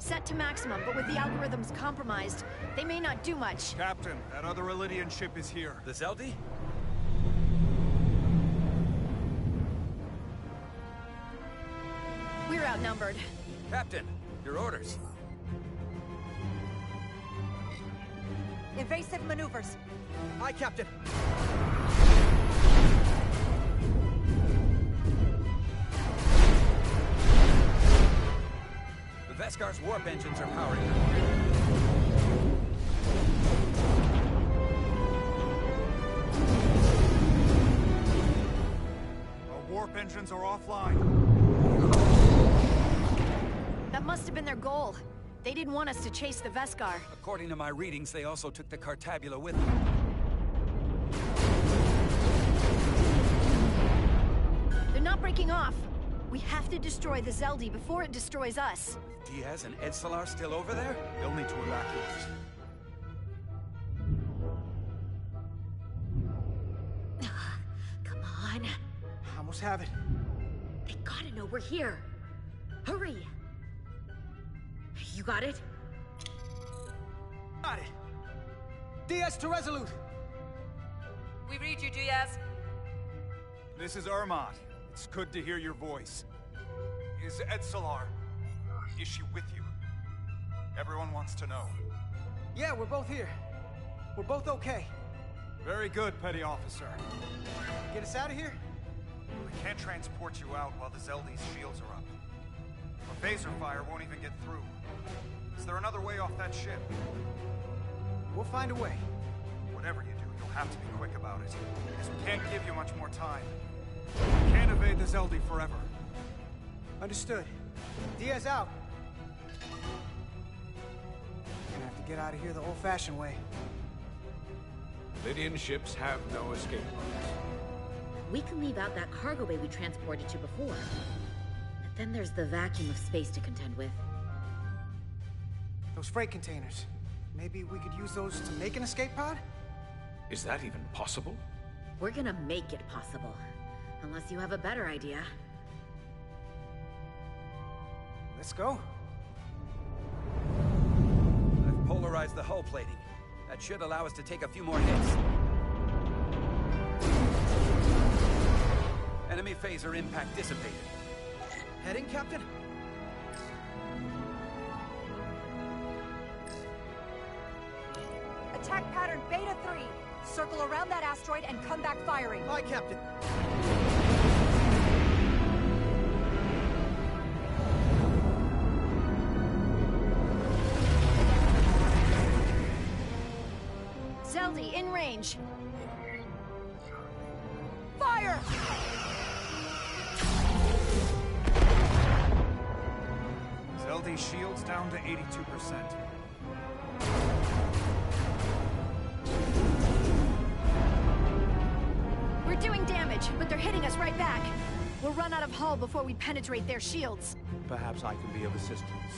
set to maximum, but with the algorithms compromised, they may not do much. Captain, that other Elydian ship is here. The Zeldi? We're outnumbered. Captain, your orders. Evasive maneuvers. Aye, Captain. The Veskar's warp engines are powering up. Our warp engines are offline. That must have been their goal. They didn't want us to chase the Veskar. According to my readings, they also took the Cartabula with them. They're not breaking off. We have to destroy the Zeldi before it destroys us. Diaz and Edsalar still over there? They'll need to evacuate. Come on. I almost have it. They gotta know we're here. Hurry! You got it? Got it. Diaz to Resolute. We read you, Diaz. This is Ermot. It's good to hear your voice. Is Edsalar... is she with you? Everyone wants to know. Yeah, we're both here. We're both okay. Very good, Petty Officer. Get us out of here? We can't transport you out while the Zeldi's shields are up. Our phaser fire won't even get through. Is there another way off that ship? We'll find a way. Whatever you do, you'll have to be quick about it. Because we can't give you much more time. We can't evade the Zeldi forever. Understood. Diaz out. Gonna have to get out of here the old-fashioned way. Lydian ships have no escape routes. We can leave out that cargo bay we transported to before. But then there's the vacuum of space to contend with. Those freight containers. Maybe we could use those to make an escape pod? Is that even possible? We're gonna make it possible. Unless you have a better idea. Let's go. I've polarized the hull plating. That should allow us to take a few more hits. Enemy phaser impact dissipated. Heading, Captain? Attack pattern Beta 3. Circle around that asteroid and come back firing. Aye, Captain. Zeldi, in range. Fire! Zeldi's shields down to 82%. We're doing damage, but they're hitting us right back. We'll run out of hull before we penetrate their shields. Perhaps I can be of assistance.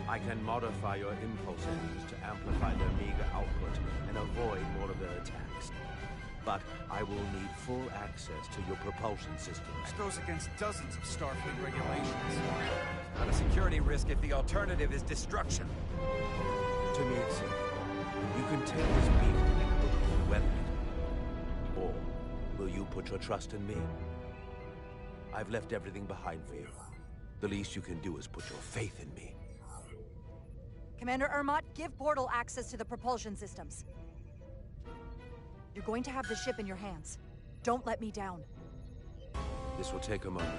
I can modify your impulse engines to amplify their meager output and avoid more of their attacks. But I will need full access to your propulsion systems. That goes against dozens of Starfleet regulations. Not a security risk if the alternative is destruction. To me, it's simple. You can take this beam and hook and weather it. Or will you put your trust in me? I've left everything behind for you. The least you can do is put your faith in me. Commander Ermot, give portal access to the propulsion systems. You're going to have the ship in your hands. Don't let me down. This will take a moment.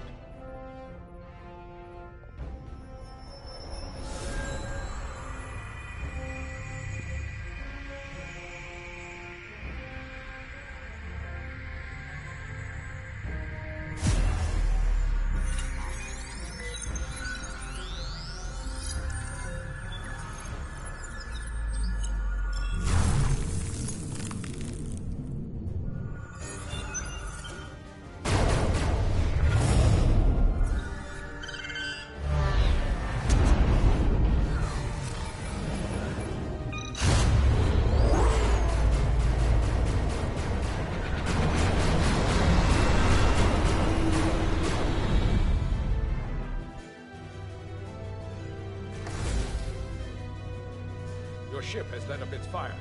ship has let up its fire.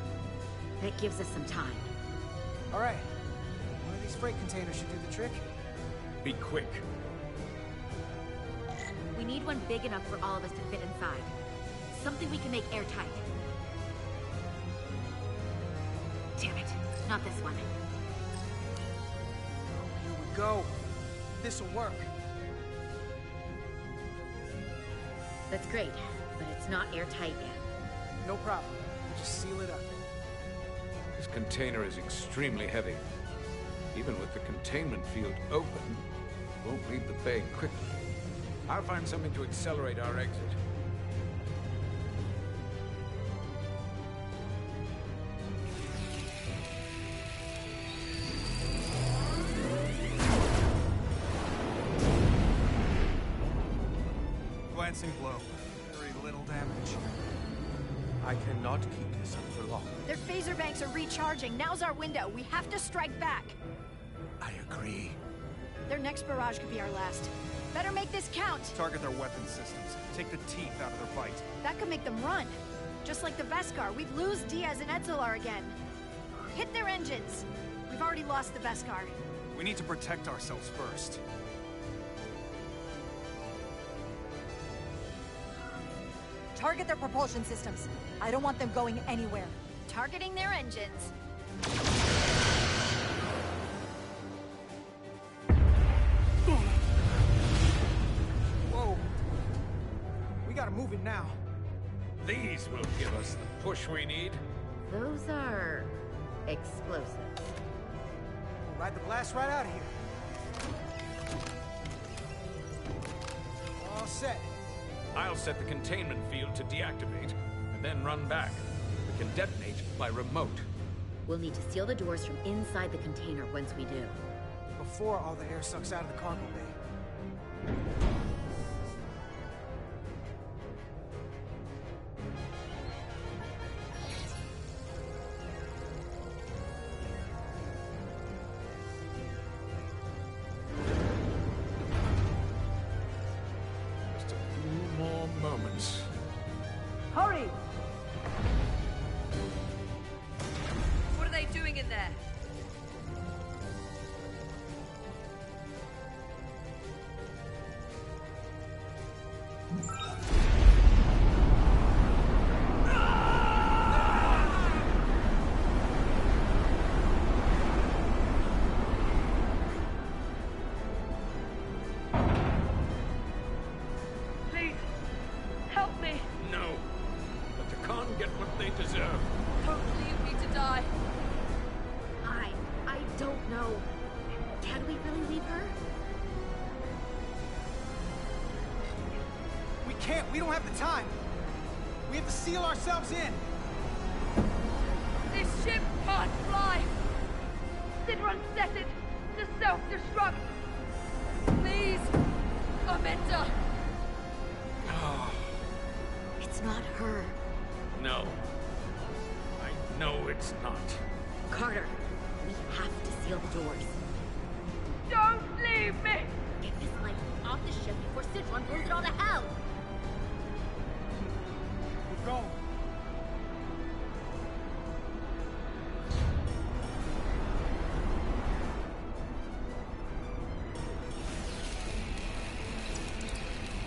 That gives us some time. All right. One of these freight containers should do the trick. Be quick. We need one big enough for all of us to fit inside. Something we can make airtight. Damn it, not this one. Here we go. This'll work. That's great, but it's not airtight yet. No problem. Just seal it up. This container is extremely heavy. Even with the containment field open, it won't leave the bay quickly. I'll find something to accelerate our exit. Glancing blow. Very little damage. I cannot keep this up for long. Their phaser banks are recharging. Now's our window. We have to strike back. I agree. Their next barrage could be our last. Better make this count. Target their weapon systems. Take the teeth out of their bite. That could make them run. Just like the Beskar, we'd lose Diaz and Edzelar again. Hit their engines. We've already lost the Beskar. We need to protect ourselves first. Target their propulsion systems. I don't want them going anywhere. Targeting their engines. Whoa. We gotta move it now. These will give us the push we need. Those are explosives. We'll ride the blast right out of here. All set. I'll set the containment field to deactivate, and then run back. We can detonate by remote. We'll need to seal the doors from inside the container once we do. Before all the air sucks out of the cargo bay. Just a few more moments. Hurry! What are they doing in there? Please, help me. No. Let the Khan get what they deserve. Don't leave me to die. I don't know. Can we really leave her? We can't. We don't have the time. We have to seal ourselves in. This ship can't fly. Sidron set it to self-destruct. Please, Amenta. It's not her. No. I know it's not. Carter, we have to seal the doors. Don't leave me. Get this light off the ship before Sidron blows it all to hell. We're going.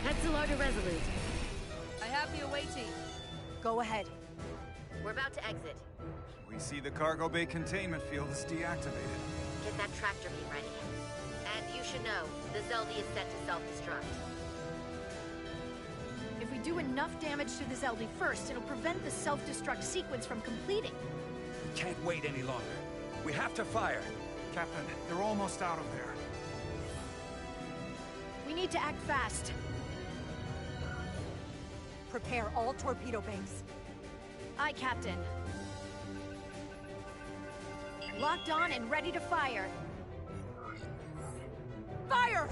Edzelar to Resolute. I have the awaiting. Go ahead. We're about to exit. We see the cargo bay containment field is deactivated. Get that tractor beam ready. And you should know, the Zeldy is set to self-destruct. If we do enough damage to the Zeldy first, it'll prevent the self-destruct sequence from completing. We can't wait any longer. We have to fire. Captain, they're almost out of there. We need to act fast. Prepare all torpedo banks. Aye, Captain. Locked on and ready to fire. Fire!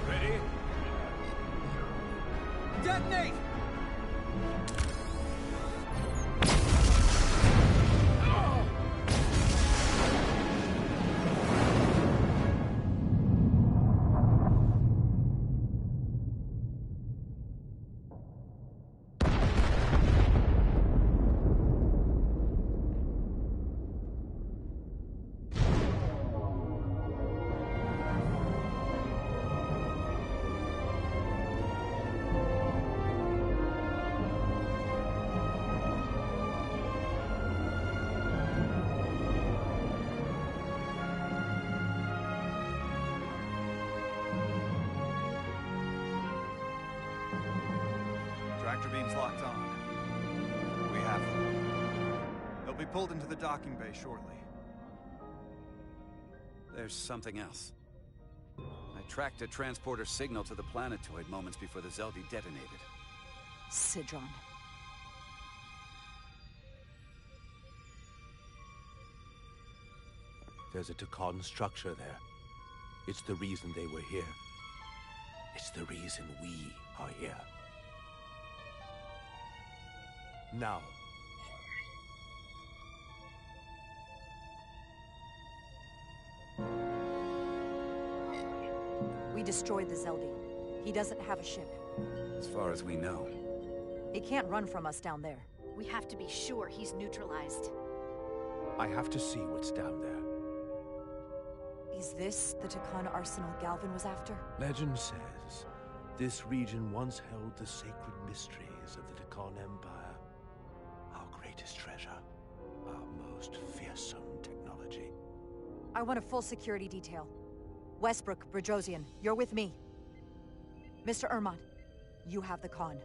Ready? pulled into the docking bay shortly. There's something else. I tracked a transporter signal to the planetoid moments before the Zeldi detonated. Sidron. There's a Takan structure there. It's the reason they were here. It's the reason we are here. Now. We destroyed the Zeldi. He doesn't have a ship. As far as we know. He can't run from us down there. We have to be sure he's neutralized. I have to see what's down there. Is this the Takan arsenal Galvin was after? Legend says this region once held the sacred mysteries of the Takan Empire. Our greatest treasure. Our most fearsome technology. I want a full security detail. Westbrook, Bridrosian, you're with me. Mr. Ermont, you have the con.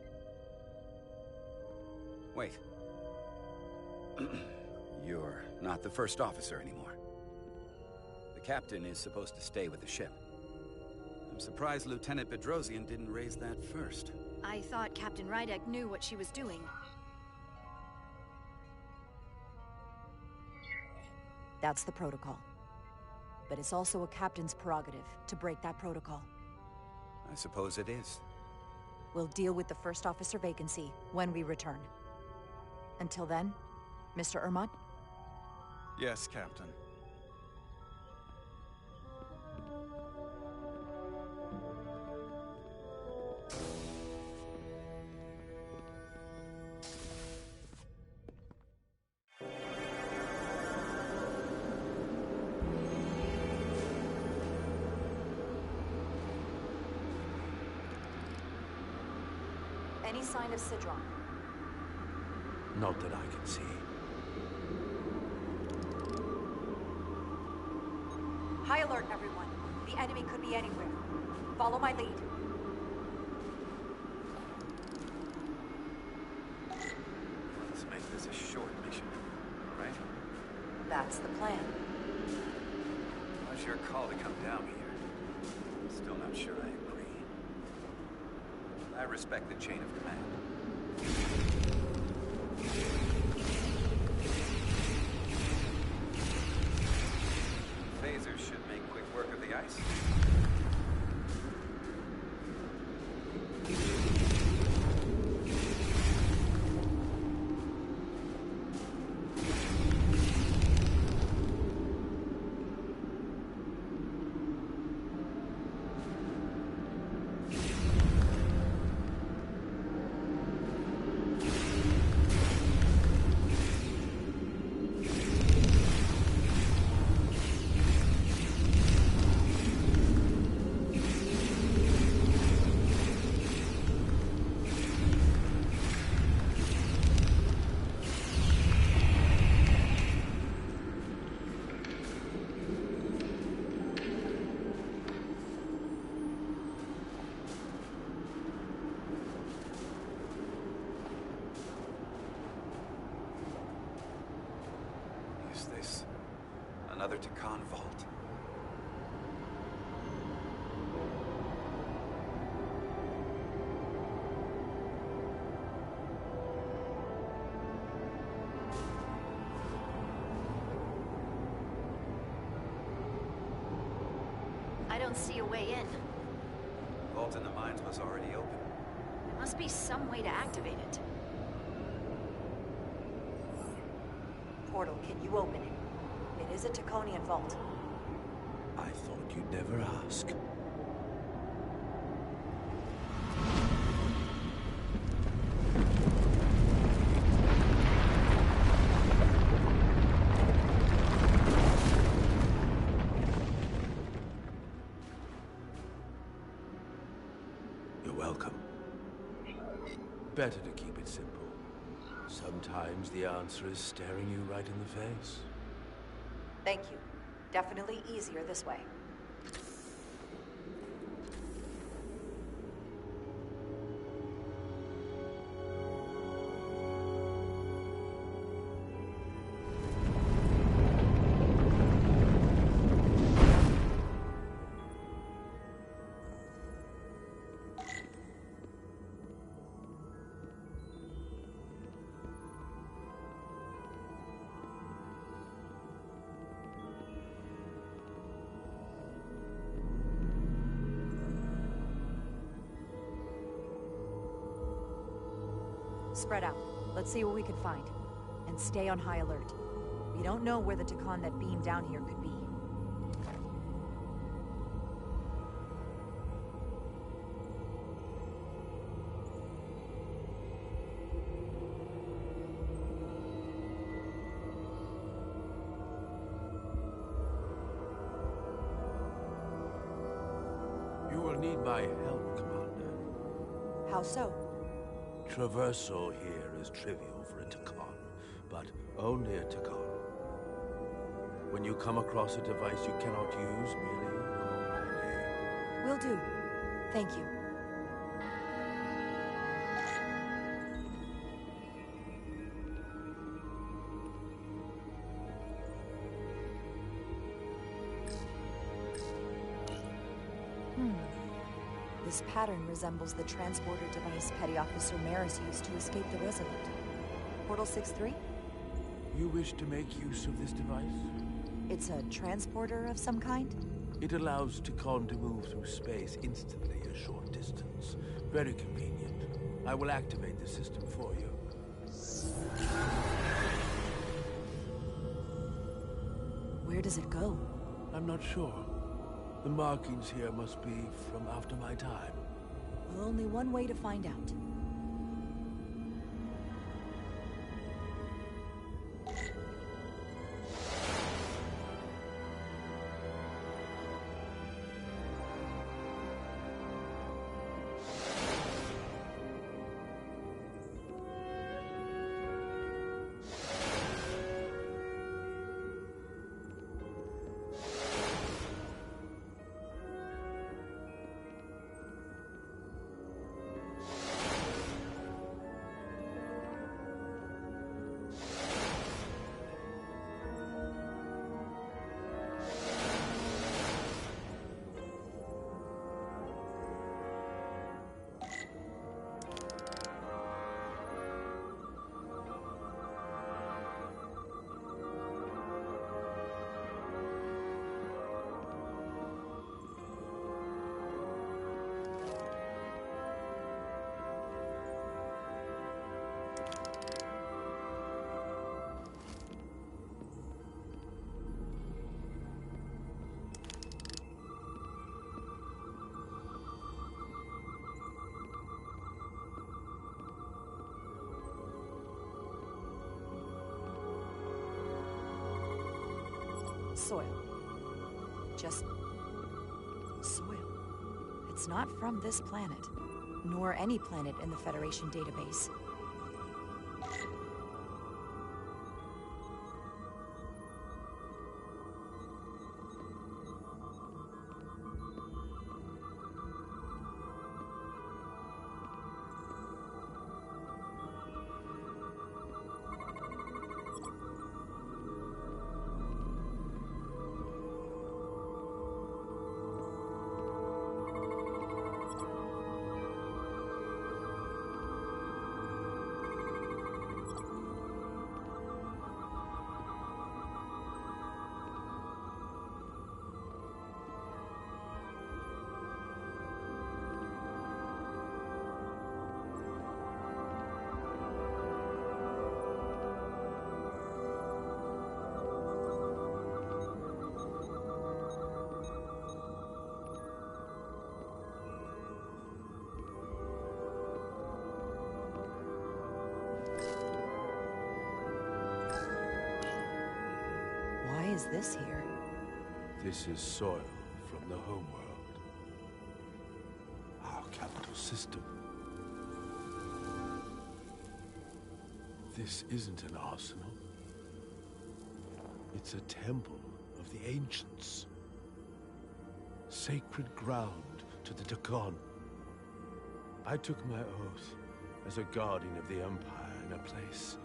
Wait. You're not the first officer anymore. The captain is supposed to stay with the ship. I'm surprised Lieutenant Bedrosian didn't raise that first. I thought Captain Rydek knew what she was doing. That's the protocol. But it's also a captain's prerogative to break that protocol. I suppose it is. We'll deal with the first officer vacancy when we return. Until then, Mr. Ermont? Yes, Captain. Any sign of Sidron? Not that I can see. High alert, everyone. The enemy could be anywhere. Follow my lead. Let's make this a short mission, right? That's the plan. How's your call to come down here? Still not sure I agree. I respect the chain of command. Phasers should make quick work of the ice. This another Takan vault. I don't see a way in. The vault in the mines was already open. There must be some way to activate it. Portal, can you open it? It is a Taconian vault. I thought you'd never ask. You're welcome. Better to keep it simple. Sometimes the answer is staring you right in the face. Thank you. Definitely easier this way. Spread out. Let's see what we can find. And stay on high alert. We don't know where the Takan that beamed down here could be. You will need my help, Commander. How so? Traversal here is trivial for a Takan, but only a Takan. When you come across a device you cannot use, merely call my name. Will do. Thank you. This pattern resembles the transporter device Petty Officer Maris used to escape the Resolute. Portal 6-3? You wish to make use of this device? It's a transporter of some kind? It allows Takan to move through space instantly a short distance. Very convenient. I will activate the system for you. Where does it go? I'm not sure. The markings here must be from after my time. Well, only one way to find out. Soil. Just soil. It's not from this planet, nor any planet in the Federation database. Why is this here? This is soil from the homeworld. Our capital system. This isn't an arsenal. It's a temple of the ancients. Sacred ground to the Takan. I took my oath as a guardian of the Empire in a place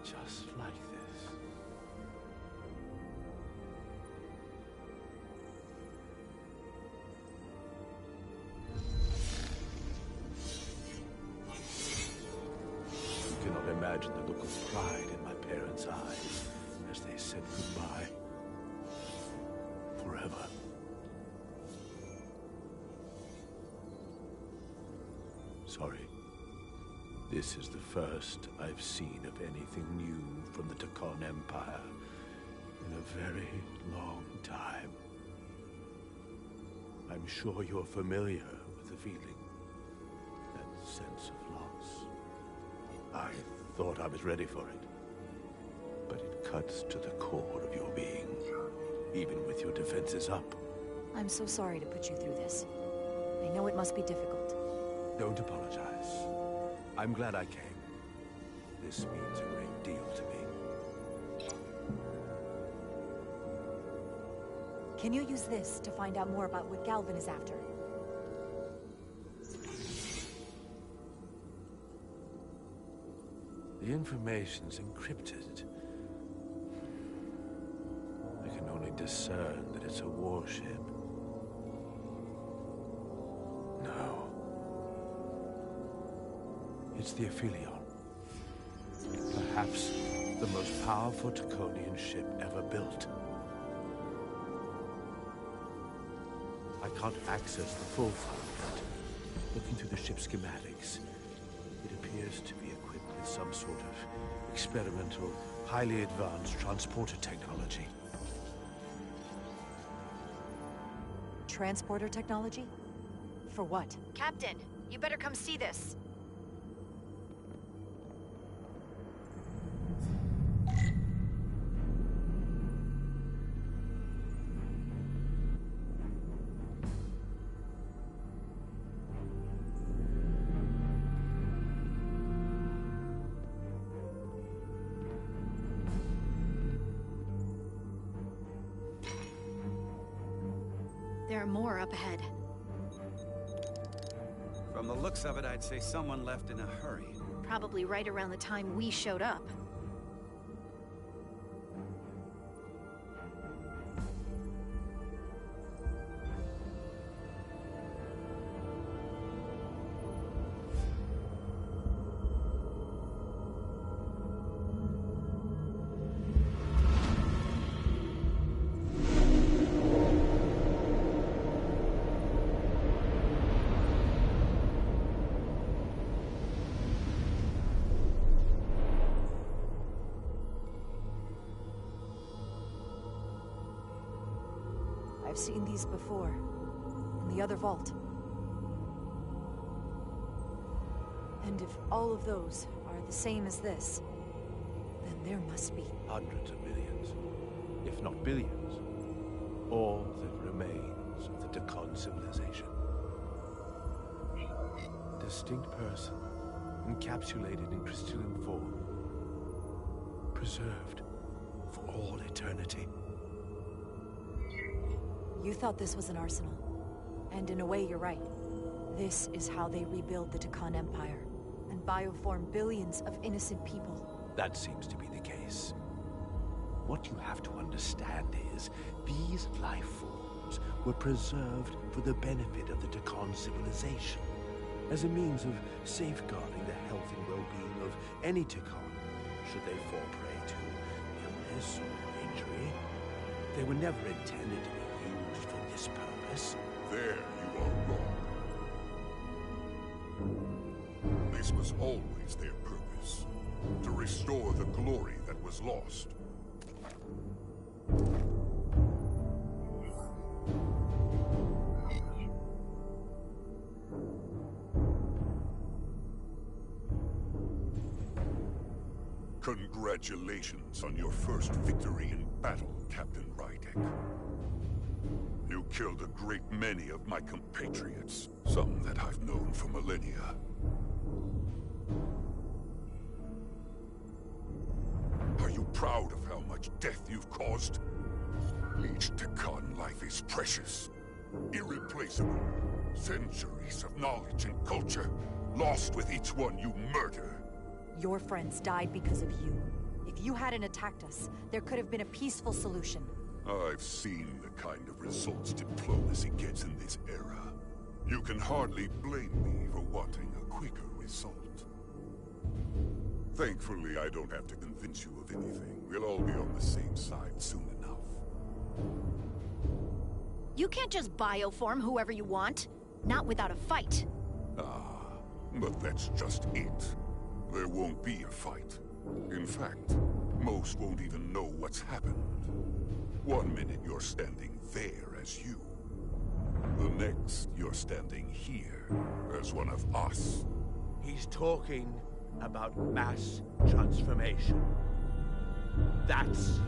just like this. You cannot imagine the look of pride in my parents' eyes as they said goodbye. Forever. Sorry. This is the first I've seen of anything new from the Takon Empire in a very long time. I'm sure you're familiar with the feeling, that sense of loss. I thought I was ready for it, but it cuts to the core of your being, even with your defenses up. I'm so sorry to put you through this. I know it must be difficult. Don't apologize. I'm glad I came. This means a great deal to me. Can you use this to find out more about what Galvin is after? The information's encrypted. I can only discern that it's a warship. No. It's the Aphelion. Perhaps the most powerful Takonian ship ever built. I can't access the full file yet. Looking through the ship's schematics, it appears to be equipped with some sort of experimental, highly advanced transporter technology. Transporter technology? For what? Captain, you better come see this. There are more up ahead. From the looks of it, I'd say someone left in a hurry. Probably right around the time we showed up. I've seen these before, in the other vault. And if all of those are the same as this, then there must be Hundreds of millions, if not billions. All that remains of the Takon civilization. A distinct person, encapsulated in crystalline form. Preserved for all eternity. You thought this was an arsenal. And in a way, you're right. This is how they rebuild the Takon Empire, and bioform billions of innocent people. That seems to be the case. What you have to understand is, these life forms were preserved for the benefit of the Takon civilization, as a means of safeguarding the health and well-being of any Takon, should they fall prey to illness or injury. They were never intended to be used for this purpose. There you are wrong. This was always their purpose, to restore the glory that was lost. Congratulations on your first victory in battle, Captain Rydek. You killed a great many of my compatriots, some that I've known for millennia. Are you proud of how much death you've caused? Each Takon life is precious, irreplaceable. Centuries of knowledge and culture, lost with each one you murder. Your friends died because of you. If you hadn't attacked us, there could have been a peaceful solution. I've seen the kind of results diplomacy gets in this era. You can hardly blame me for wanting a quicker result. Thankfully, I don't have to convince you of anything. We'll all be on the same side soon enough. You can't just bioform whoever you want. Not without a fight. Ah, but that's just it. There won't be a fight. In fact, most won't even know what's happened. 1 minute you're standing there as you. The next you're standing here as one of us. He's talking about mass transformation. That's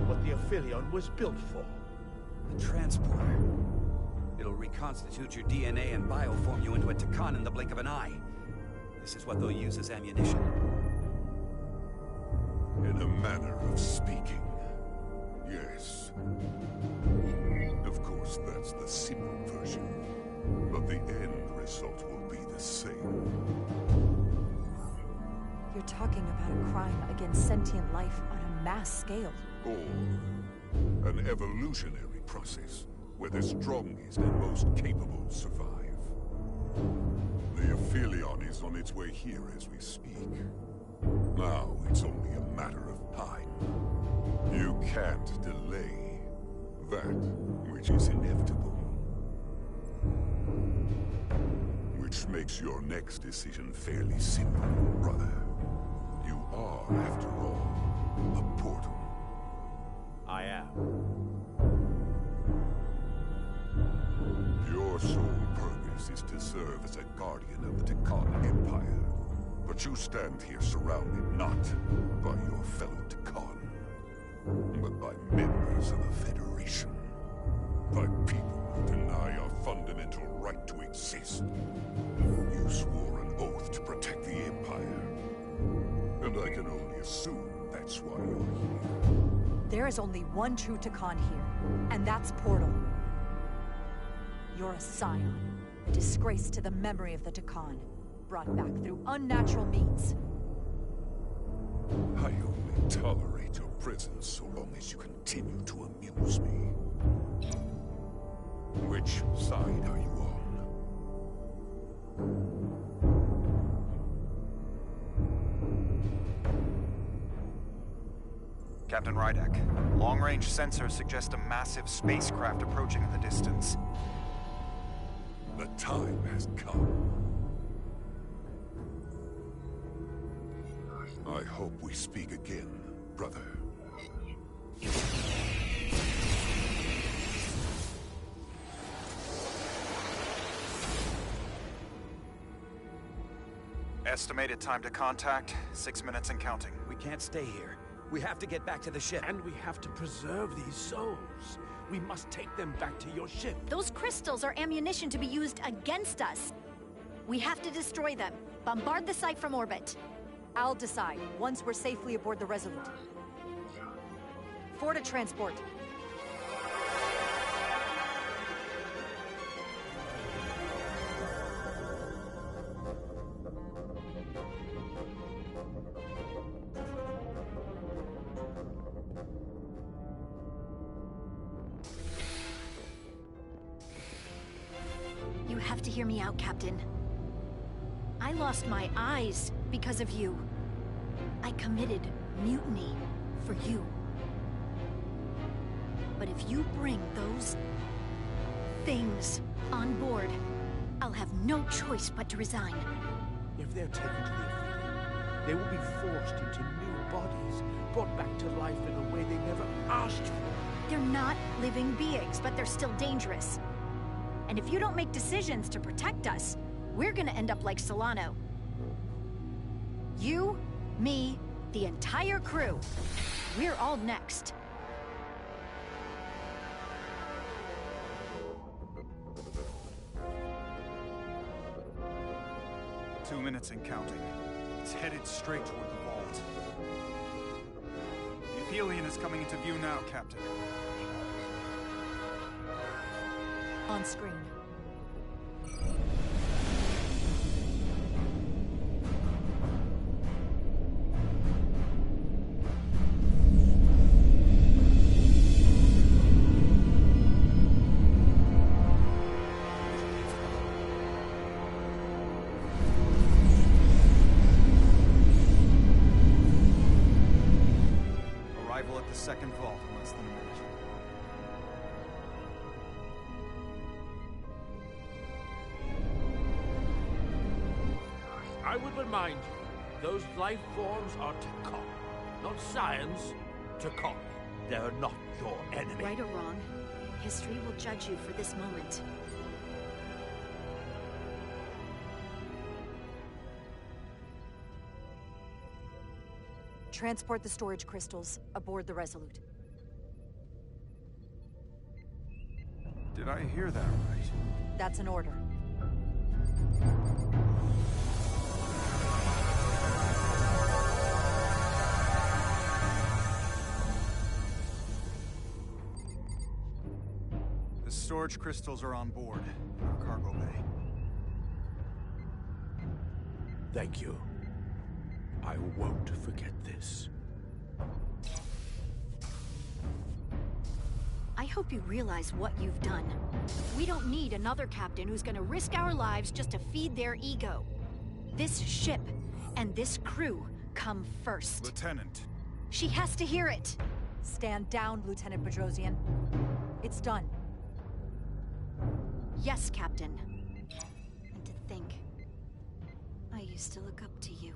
what the Aphelion was built for. The transporter. It'll reconstitute your DNA and bioform you into a Takan in the blink of an eye. This is what they'll use as ammunition. In a manner of speaking, yes. Of course, that's the simple version. But the end result will be the same. You're talking about a crime against sentient life on a mass scale. Or an evolutionary process, where the strongest and most capable survive. The Aphelion is on its way here as we speak. Now it's only a matter of time. You can't delay that which is inevitable. Which makes your next decision fairly simple, brother. You are, after all, a portal. I am. Your sole purpose is to serve as a guardian of the Takan Empire. But you stand here surrounded not by your fellow Takan, but by members of the Federation. By people who deny our fundamental right to exist. You swore an oath to protect the Empire. And I can only assume that's why you're here. There is only one true Takan here, and that's Portal. You're a scion, a disgrace to the memory of the Takan, brought back through unnatural means. I only tolerate your presence so long as you continue to amuse me. Which side are you on? Captain Rydek, long-range sensors suggest a massive spacecraft approaching in the distance. The time has come. I hope we speak again, brother. Estimated time to contact, 6 minutes and counting. We can't stay here. We have to get back to the ship. And we have to preserve these souls. We must take them back to your ship. Those crystals are ammunition to be used against us. We have to destroy them. Bombard the site from orbit. I'll decide, once we're safely aboard the Resolute. For to transport. You have to hear me out, Captain. I lost my eyes because of you. I committed mutiny for you. But if you bring those things on board, I'll have no choice but to resign. If they're taken to the Aphelion, they will be forced into new bodies, brought back to life in a way they never asked for. They're not living beings, but they're still dangerous. And if you don't make decisions to protect us, we're gonna end up like Solano. You, me, the entire crew. We're all next. Two minutes and counting. It's headed straight toward the vault. The Aphelion is coming into view now, Captain. On screen. Arrival at the second vault in less than a minute. I would remind you Those life forms are Takan. Not science, Takan. They're not your enemy. Right or wrong, history will judge you for this moment. Transport the storage crystals aboard the Resolute. Did I hear that right? That's an order. The storage crystals are on board in our cargo bay. Thank you. I won't forget this. I hope you realize what you've done. We don't need another captain who's gonna risk our lives just to feed their ego. This ship and this crew come first. Lieutenant. She has to hear it. Stand down, Lieutenant Bedrosian. It's done. Yes, Captain. And to think, I used to look up to you.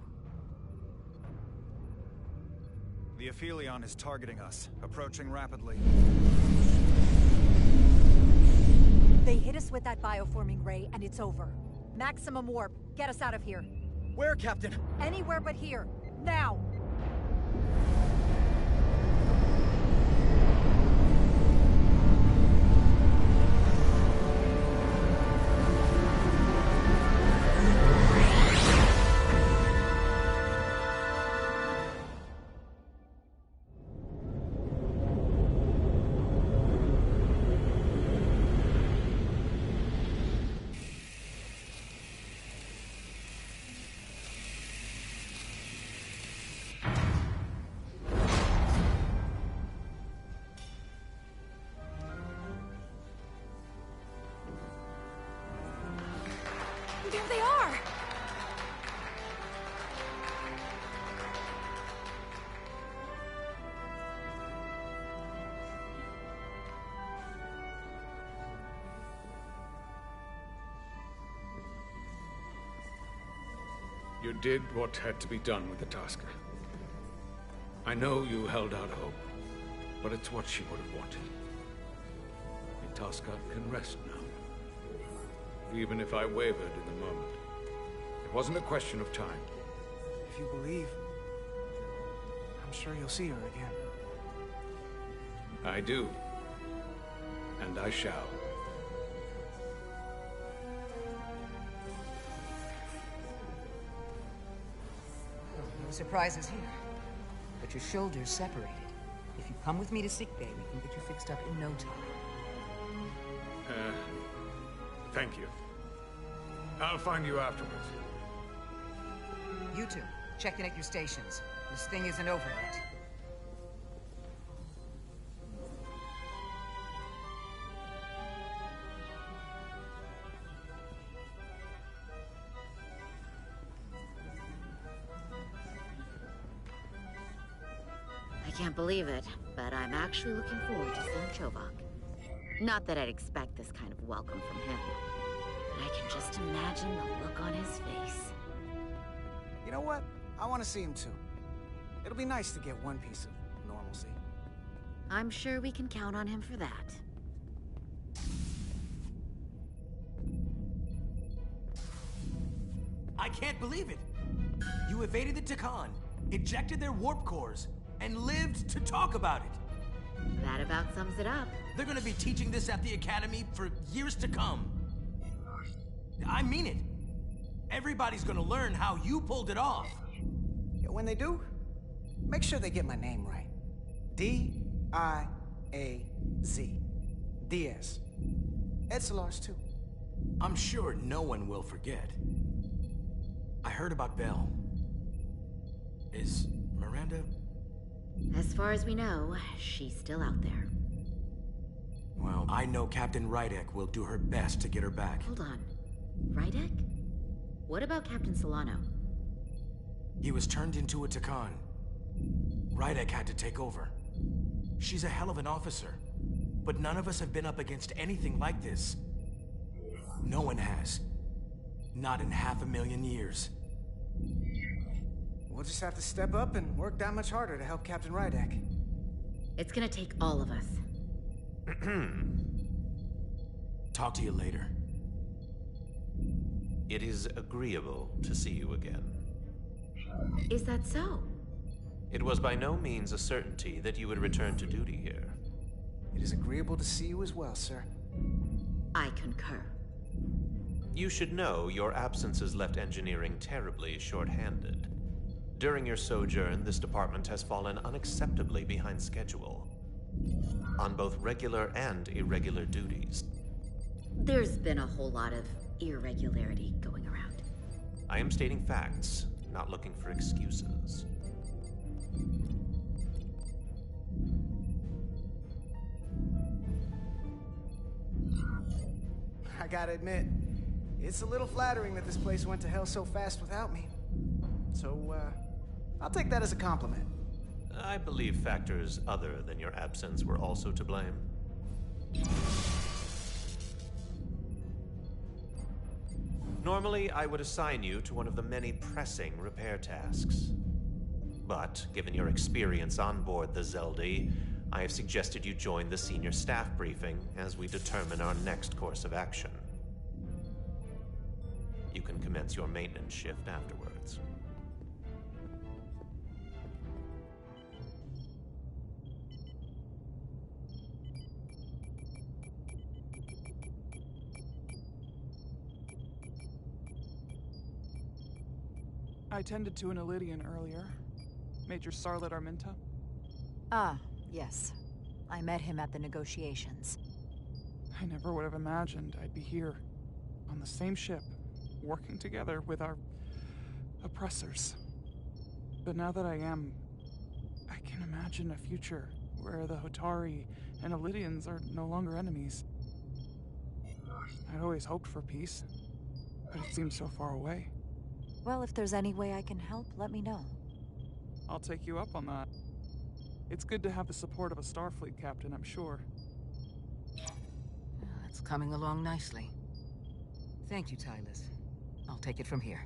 The Aphelion is targeting us, approaching rapidly. They hit us with that bioforming ray, and it's over. Maximum warp. Get us out of here. Where, Captain? Anywhere but here. Now! There they are! You did what had to be done with the Tasker. I know you held out hope, but it's what she would have wanted. The Tasker can rest now. Even if I wavered in the moment. It wasn't a question of time. If you believe, I'm sure you'll see her again. I do. And I shall. No surprises here. But your shoulders separated. If you come with me to sickbay, we can get you fixed up in no time. Thank you. I'll find you afterwards. You two, check in at your stations. This thing isn't over yet. I can't believe it, but I'm actually looking forward to seeing Chovak. Not that I'd expect this kind of welcome from him, but I can just imagine the look on his face. You know what? I want to see him too. It'll be nice to get one piece of normalcy. I'm sure we can count on him for that. I can't believe it! You evaded the Takan, ejected their warp cores, and lived to talk about it! That about sums it up. They're gonna be teaching this at the Academy for years to come. I mean it. Everybody's gonna learn how you pulled it off. Yeah, when they do, make sure they get my name right. D-I-A-Z. Diaz. Edsolar's too. I'm sure no one will forget. I heard about Belle. Is Miranda... As far as we know, she's still out there. Well, I know Captain Rydek will do her best to get her back. Hold on. Rydek? What about Captain Solano? He was turned into a Takan. Rydek had to take over. She's a hell of an officer, but none of us have been up against anything like this. No one has. Not in 500,000 years. We'll just have to step up and work that much harder to help Captain Rydek. It's gonna take all of us. Talk to you later. It is agreeable to see you again. Is that so? It was by no means a certainty that you would return to duty here. It is agreeable to see you as well, sir. I concur. You should know your absence has left engineering terribly short-handed. During your sojourn, this department has fallen unacceptably behind schedule on both regular and irregular duties. There's been a whole lot of irregularity going around. I am stating facts, not looking for excuses. I gotta admit, it's a little flattering that this place went to hell so fast without me. So, I'll take that as a compliment. I believe factors other than your absence were also to blame. Normally, I would assign you to one of the many pressing repair tasks. But, given your experience on board the Zeldy, I have suggested you join the senior staff briefing as we determine our next course of action. You can commence your maintenance shift afterwards. I tended to an Ilidian earlier. Major Sarlet Arminta. Ah, yes. I met him at the negotiations. I never would have imagined I'd be here, on the same ship, working together with our oppressors. But now that I am, I can imagine a future where the Hotari and Ilidians are no longer enemies. I'd always hoped for peace, but it seems so far away. Well, if there's any way I can help, let me know. I'll take you up on that. It's good to have the support of a Starfleet captain, I'm sure. It's coming along nicely. Thank you, Tylus. I'll take it from here.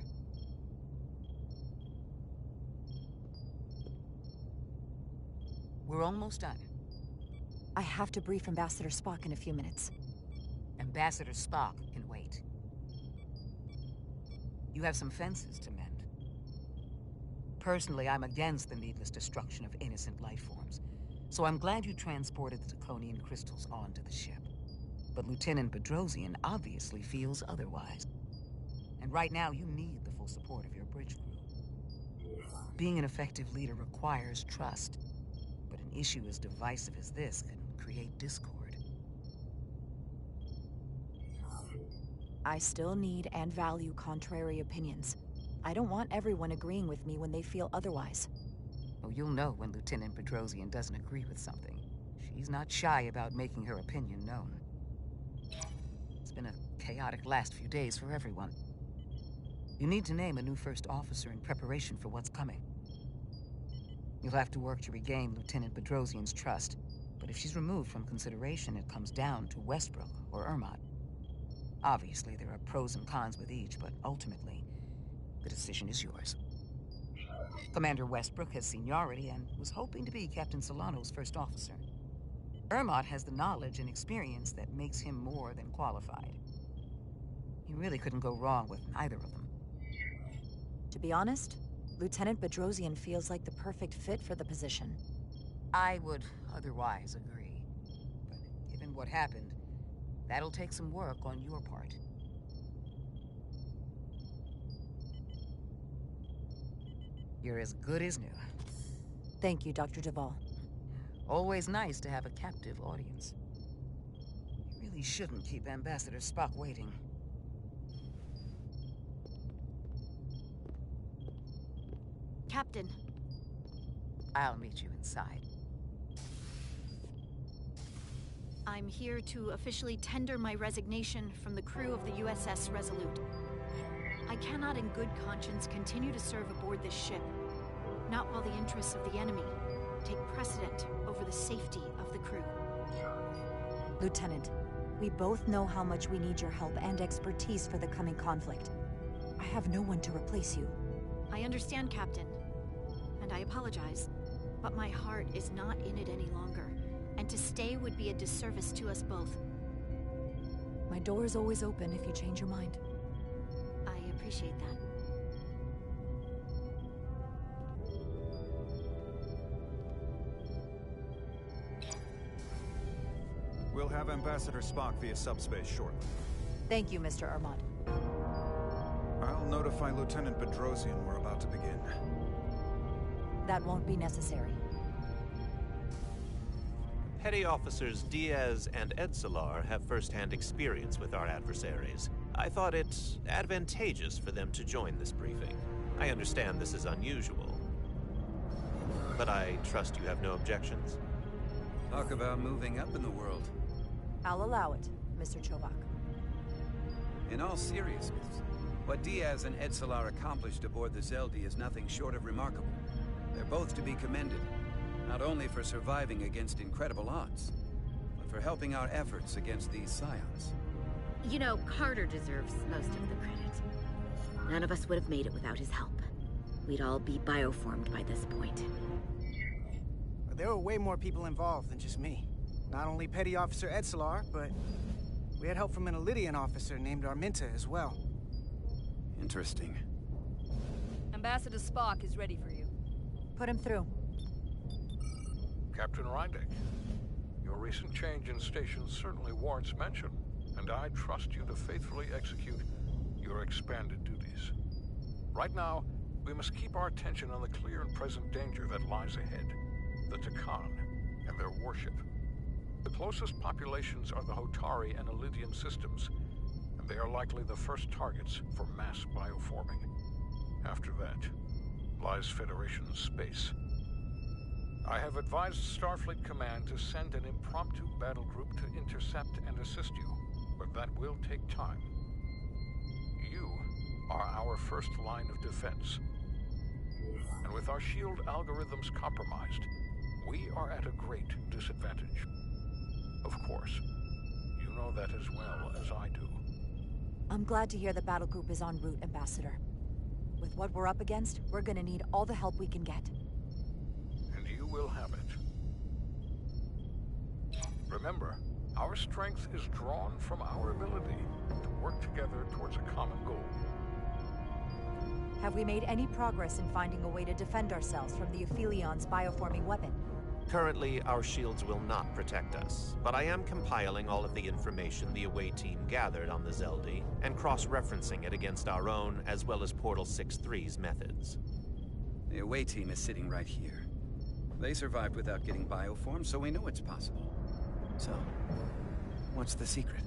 We're almost done. I have to brief Ambassador Spock in a few minutes. Ambassador Spock can wait. You have some fences to mend. Personally, I'm against the needless destruction of innocent life forms, so I'm glad you transported the Draconian crystals onto the ship. But Lieutenant Bedrosian obviously feels otherwise. And right now, you need the full support of your bridge crew. Being an effective leader requires trust, but an issue as divisive as this can create discord. I still need and value contrary opinions. I don't want everyone agreeing with me when they feel otherwise. Oh, you'll know when Lieutenant Bedrosian doesn't agree with something. She's not shy about making her opinion known. It's been a chaotic last few days for everyone. You need to name a new first officer in preparation for what's coming. You'll have to work to regain Lieutenant Bedrosian's trust, but if she's removed from consideration, it comes down to Westbrook or Ermot. Obviously, there are pros and cons with each, but ultimately, the decision is yours. Commander Westbrook has seniority and was hoping to be Captain Solano's first officer. Ermot has the knowledge and experience that makes him more than qualified. You really couldn't go wrong with either of them. To be honest, Lieutenant Bedrosian feels like the perfect fit for the position. I would otherwise agree. But given what happened, that'll take some work on your part. You're as good as new. Thank you, Dr. Duvall. Always nice to have a captive audience. You really shouldn't keep Ambassador Spock waiting. Captain. I'll meet you inside. I'm here to officially tender my resignation from the crew of the USS Resolute. I cannot in good conscience continue to serve aboard this ship, not while the interests of the enemy take precedent over the safety of the crew. Lieutenant, we both know how much we need your help and expertise for the coming conflict. I have no one to replace you. I understand, Captain, and I apologize. But my heart is not in it any longer, and to stay would be a disservice to us both. My door is always open if you change your mind. I appreciate that. We'll have Ambassador Spock via subspace shortly. Thank you, Mr. Armand. I'll notify Lieutenant Bedrosian we're about to begin. That won't be necessary. Petty Officers Diaz and Edsolar have first-hand experience with our adversaries. I thought it advantageous for them to join this briefing. I understand this is unusual, but I trust you have no objections? Talk about moving up in the world. I'll allow it, Mr. Chovak. In all seriousness, what Diaz and Edsolar accomplished aboard the Zeldi is nothing short of remarkable. They're both to be commended, not only for surviving against incredible odds, but for helping our efforts against these scions. You know, Carter deserves most of the credit. None of us would have made it without his help. We'd all be bioformed by this point. There were way more people involved than just me. Not only Petty Officer Edsolar, but we had help from an Elydian officer named Arminta as well. Interesting. Ambassador Spock is ready for you. Put him through. Captain Reindeck, your recent change in station certainly warrants mention, and I trust you to faithfully execute your expanded duties. Right now, we must keep our attention on the clear and present danger that lies ahead. The Takan and their warship. The closest populations are the Hotari and Elydian systems, and they are likely the first targets for mass bioforming. After that, lies Federation space. I have advised Starfleet Command to send an impromptu battle group to intercept and assist you, but that will take time. You are our first line of defense. And with our shield algorithms compromised, we are at a great disadvantage. Of course, you know that as well as I do. I'm glad to hear the battle group is en route, Ambassador. With what we're up against, we're gonna need all the help we can get. And you will have it. Remember, our strength is drawn from our ability to work together towards a common goal. Have we made any progress in finding a way to defend ourselves from the Aphilion's bioforming weapon? Currently, our shields will not protect us, but I am compiling all of the information the away team gathered on the Zeldi and cross-referencing it against our own as well as Portal 6-3's methods. The away team is sitting right here. They survived without getting bioformed, so we know it's possible. So, what's the secret?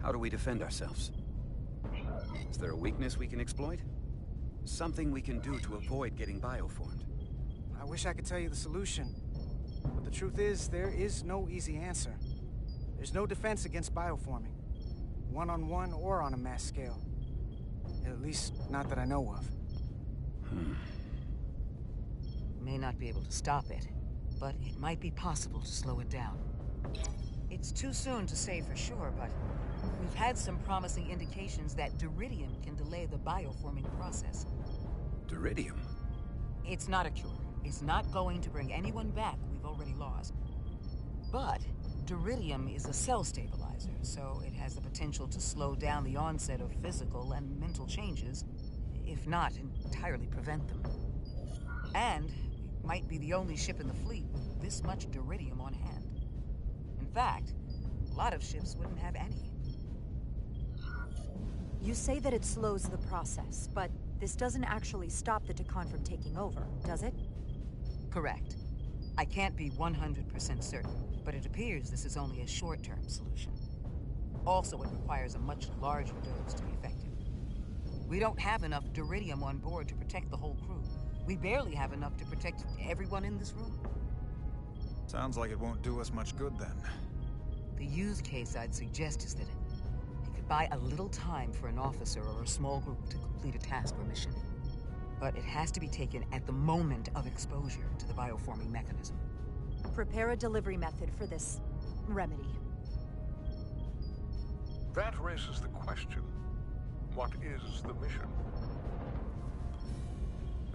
How do we defend ourselves? Is there a weakness we can exploit? Something we can do to avoid getting bioformed? I wish I could tell you the solution. But the truth is, there is no easy answer. There's no defense against bioforming. One-on-one or on a mass scale. At least, not that I know of. May not be able to stop it, but it might be possible to slow it down. It's too soon to say for sure, but we've had some promising indications that Duridium can delay the bioforming process. Duridium? It's not a cure. It's not going to bring anyone back we've already lost. But Duridium is a cell stabilizer, so it has the potential to slow down the onset of physical and mental changes, if not entirely prevent them. And we might be the only ship in the fleet with this much Duridium on hand. In fact, a lot of ships wouldn't have any. You say that it slows the process, but this doesn't actually stop the Takan from taking over, does it? Correct. I can't be 100% certain, but it appears this is only a short-term solution. Also, it requires a much larger dose to be effective. We don't have enough Duridium on board to protect the whole crew. We barely have enough to protect everyone in this room. Sounds like it won't do us much good then. The use case I'd suggest is that it could buy a little time for an officer or a small group to complete a task or mission. But it has to be taken at the moment of exposure to the bioforming mechanism. Prepare a delivery method for this remedy. That raises the question, what is the mission?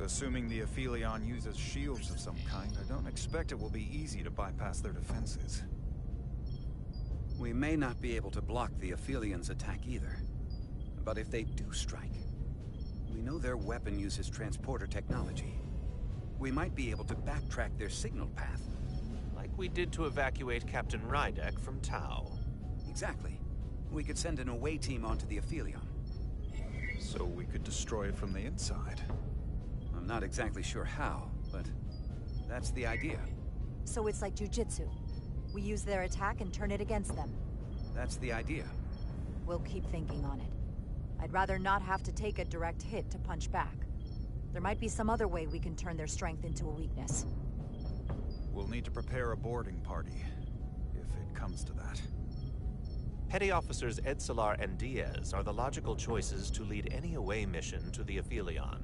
Assuming the Aphelion uses shields of some kind, I don't expect it will be easy to bypass their defenses. We may not be able to block the Aphelion's attack either. But if they do strike, we know their weapon uses transporter technology. We might be able to backtrack their signal path. Like we did to evacuate Captain Rydek from Tau. Exactly. We could send an away team onto the Aphelion. So we could destroy it from the inside. I'm not exactly sure how, but that's the idea. So it's like jujitsu. We use their attack and turn it against them. That's the idea. We'll keep thinking on it. I'd rather not have to take a direct hit to punch back. There might be some other way we can turn their strength into a weakness. We'll need to prepare a boarding party, if it comes to that. Petty Officers Edsalar and Diaz are the logical choices to lead any away mission to the Aphelion.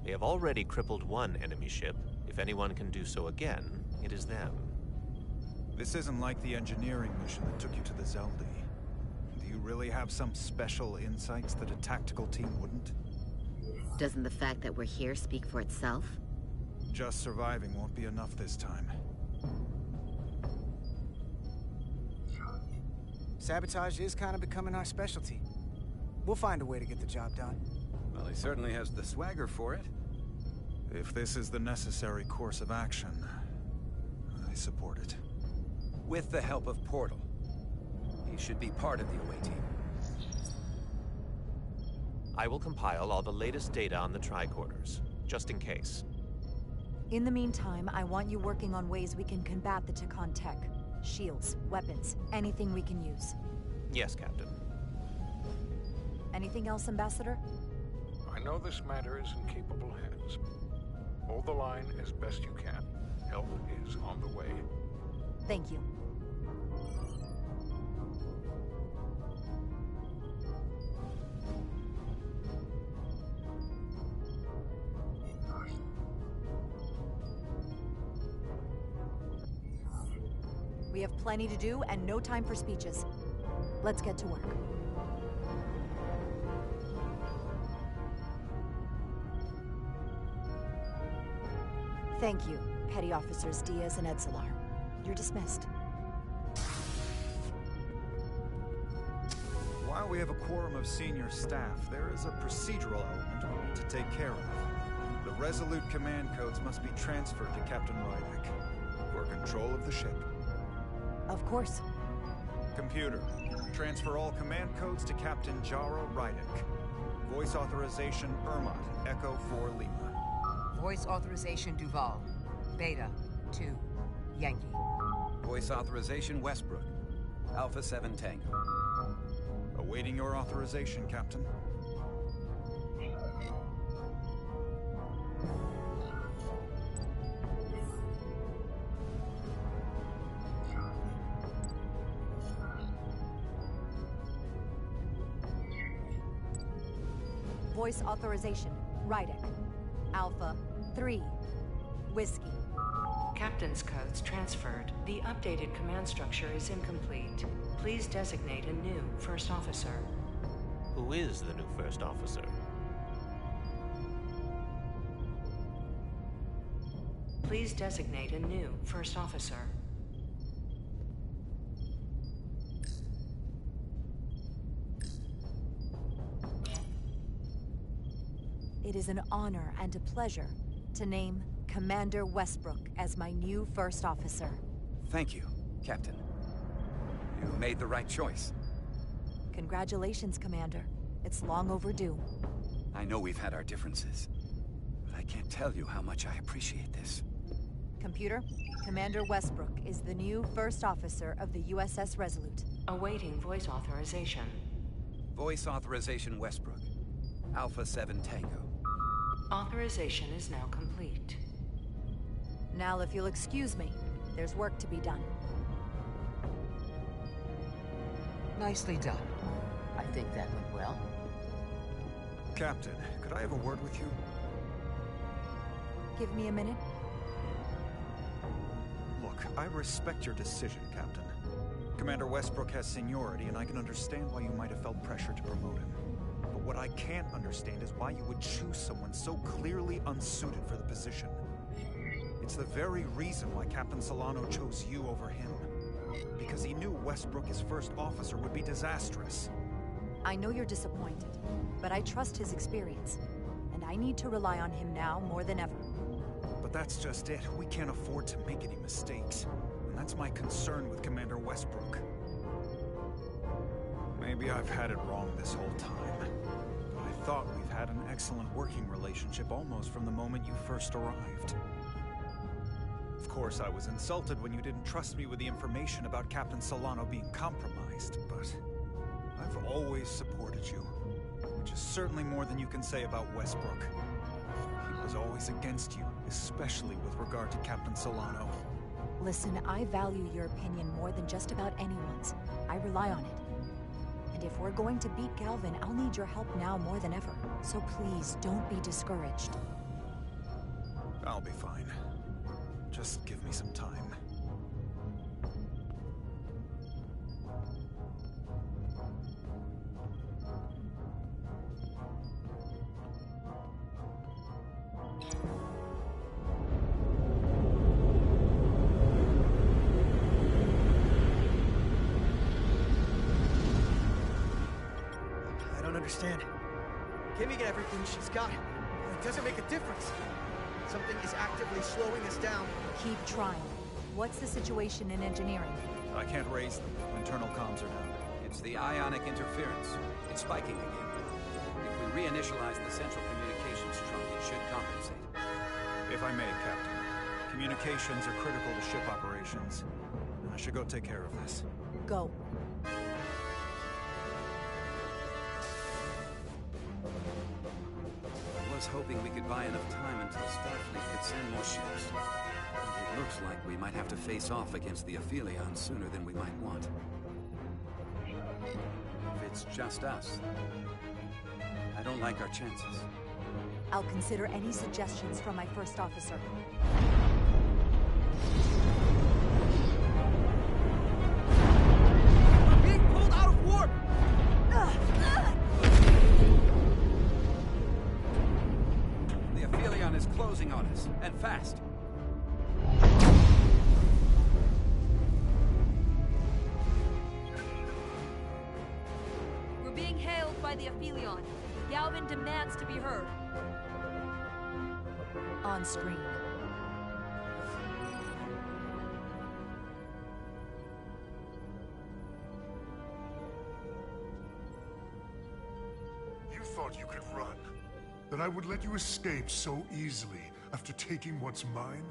They have already crippled one enemy ship. If anyone can do so again, it is them. This isn't like the engineering mission that took you to the Zeldi. Do you really have some special insights that a tactical team wouldn't? Doesn't the fact that we're here speak for itself? Just surviving won't be enough this time. Sabotage is kind of becoming our specialty. We'll find a way to get the job done. Well, he certainly has the swagger for it. If this is the necessary course of action, I support it. With the help of Portal. He should be part of the away team. I will compile all the latest data on the tricorders, just in case. In the meantime, I want you working on ways we can combat the Takan tech. Shields, weapons, anything we can use. Yes, Captain. Anything else, Ambassador? I know this matter is in capable hands. Hold the line as best you can. Help is on the way. Thank you. We have plenty to do and no time for speeches. Let's get to work. Thank you, Petty Officers Diaz and Edsalar. You're dismissed. While we have a quorum of senior staff, there is a procedural element we need to take care of. The Resolute command codes must be transferred to Captain Rydek for control of the ship. Of course. Computer, transfer all command codes to Captain Jaro Rydek. Voice authorization Ermot, Echo 4 Lima. Voice authorization Duval. Beta 2 Yankee. Voice authorization Westbrook. Alpha 7 Tango. Awaiting your authorization, Captain. Voice authorization, Rydek. Alpha 3 Whiskey. Captain's codes transferred. The updated command structure is incomplete. Please designate a new first officer. Who is the new first officer? Please designate a new first officer. It is an honor and a pleasure to name Commander Westbrook as my new first officer. Thank you, Captain. You made the right choice. Congratulations, Commander. It's long overdue. I know we've had our differences, but I can't tell you how much I appreciate this. Computer, Commander Westbrook is the new first officer of the USS Resolute. Awaiting voice authorization. Voice authorization Westbrook. Alpha 7 Tango. Authorization is now complete. Now, if you'll excuse me, there's work to be done. Nicely done. I think that went well. Captain, could I have a word with you? Give me a minute. Look, I respect your decision, Captain. Commander Westbrook has seniority, and I can understand why you might have felt pressure to promote him. But What I can't understand is why you would choose someone so clearly unsuited for the position. It's the very reason why Captain Solano chose you over him. Because he knew Westbrook as first officer would be disastrous. I know you're disappointed, but I trust his experience. And I need to rely on him now more than ever. But that's just it. We can't afford to make any mistakes. And that's my concern with Commander Westbrook. Maybe I've had it wrong this whole time. But I thought we've had an excellent working relationship almost from the moment you first arrived. Of course, I was insulted when you didn't trust me with the information about Captain Solano being compromised, but I've always supported you, which is certainly more than you can say about Westbrook. He was always against you, especially with regard to Captain Solano. Listen, I value your opinion more than just about anyone's. I rely on it. And if we're going to beat Galvin, I'll need your help now more than ever. So please, don't be discouraged. I'll be fine. Just give me some time. I don't understand. Giving everything she's got, it doesn't make a difference. Something is actively slowing us down. Keep trying. What's the situation in engineering? I can't raise them. Internal comms are down. It's the ionic interference. It's spiking again. If we reinitialize the central communications trunk, it should compensate. If I may, Captain. Communications are critical to ship operations. I should go take care of this. Go. I was hoping we could buy enough time until Starfleet could send more ships. It looks like we might have to face off against the Aphelion sooner than we might want. If it's just us, I don't like our chances. I'll consider any suggestions from my first officer. We're being pulled out of warp! The Aphelion is closing on us, and fast. We're being hailed by the Aphelion. Galvin demands to be heard. On screen. You thought you could run? That I would let you escape so easily after taking what's mine?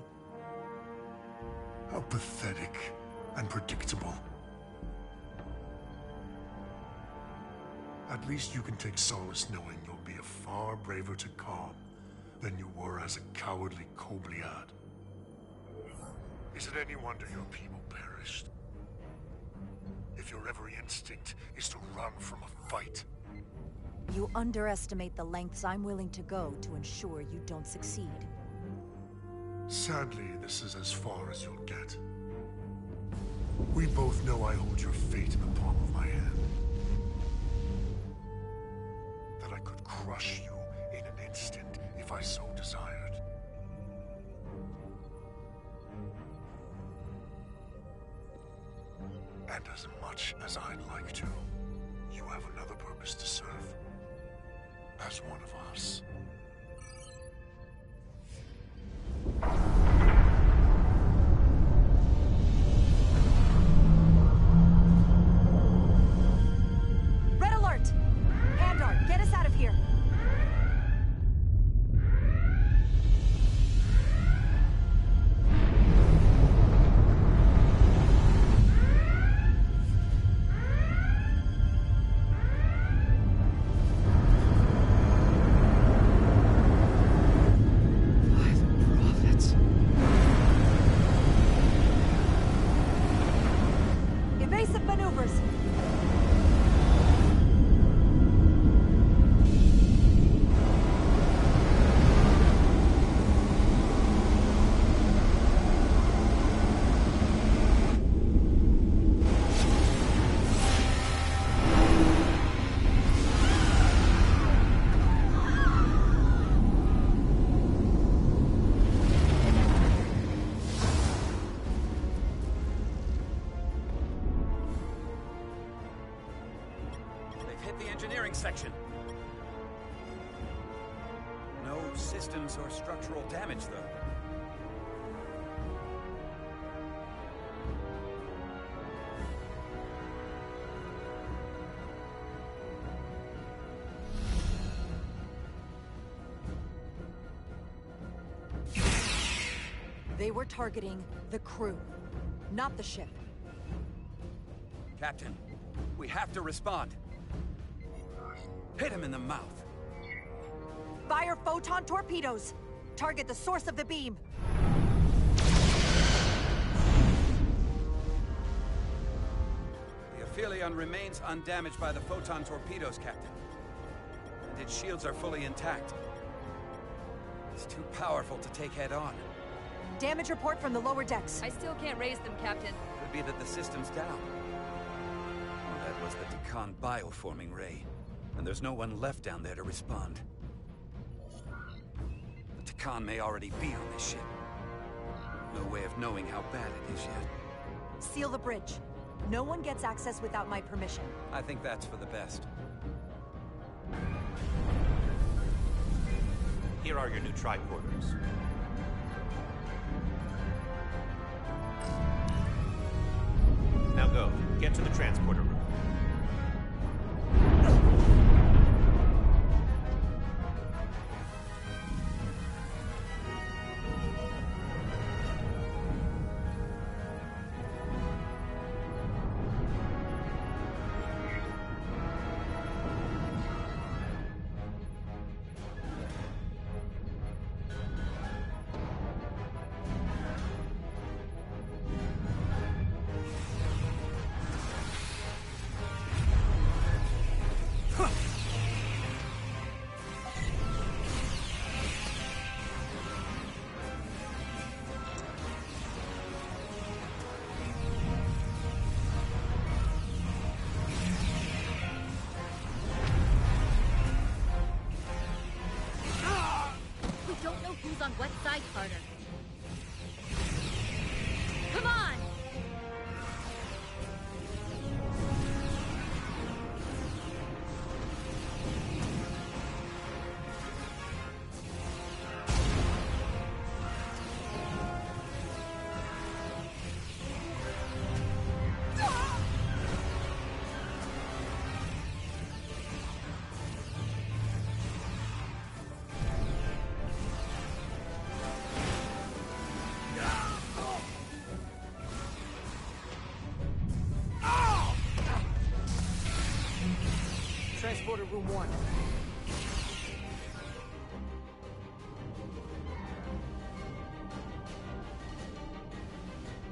How pathetic and predictable. At least you can take solace knowing you'll be a far braver Takan than you were as a cowardly Kobliad. Is it any wonder your people perished? If your every instinct is to run from a fight. You underestimate the lengths I'm willing to go to ensure you don't succeed. Sadly, this is as far as you'll get. We both know I hold your fate in the palm of my hand. That I could crush you in an instant if I so desired. And as much as I'd like to, you have another purpose to serve. As one of us. Red alert! Andar, get us out of here! By the prophets. the engineering section. No systems or structural damage, though. They were targeting the crew, not the ship. Captain, we have to respond. Hit him in the mouth. Fire photon torpedoes! Target the source of the beam! The Aphelion remains undamaged by the photon torpedoes, Captain. And its shields are fully intact. It's too powerful to take head-on. Damage report from the lower decks. I still can't raise them, Captain. Could be that the system's down. Well, that was the Takan bioforming ray. And there's no one left down there to respond. The Takan may already be on this ship. No way of knowing how bad it is yet. Seal the bridge. No one gets access without my permission. I think that's for the best. Here are your new tricorders. Now go. Get to the transporter room. Who's on what side, Carter? Come on! Transporter room 1.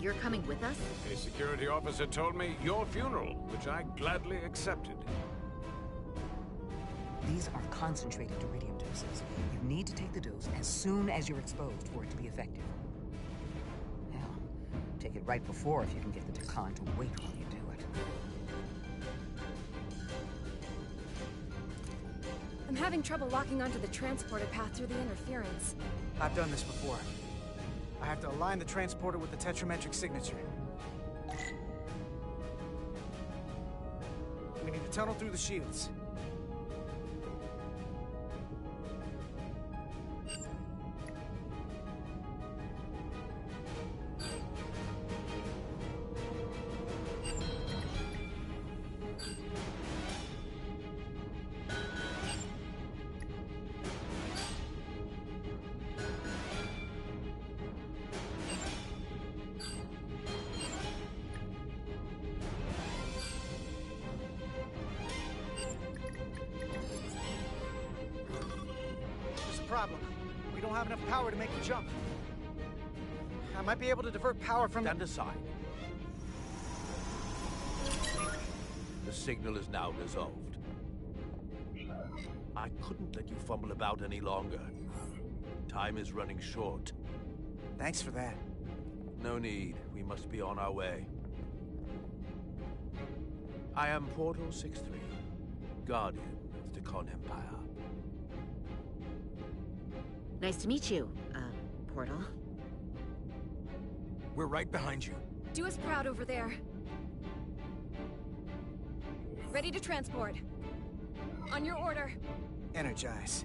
You're coming with us? A security officer told me your funeral, which I gladly accepted. These are concentrated iridium doses. You need to take the dose as soon as you're exposed for it to be effective. Hell, take it right before if you can get the Takan to wait while you do it. I'm having trouble locking onto the transporter path through the interference. I've done this before. I have to align the transporter with the tetrametric signature. We need to tunnel through the shields. Problem. We don't have enough power to make the jump. I might be able to divert power from... Stand aside. The signal is now resolved. I couldn't let you fumble about any longer. Time is running short. Thanks for that. No need. We must be on our way. I am Portal 6-3, Guardian of the Takan Empire. Nice to meet you, Portal. We're right behind you. Do us proud over there. Ready to transport. On your order. Energize.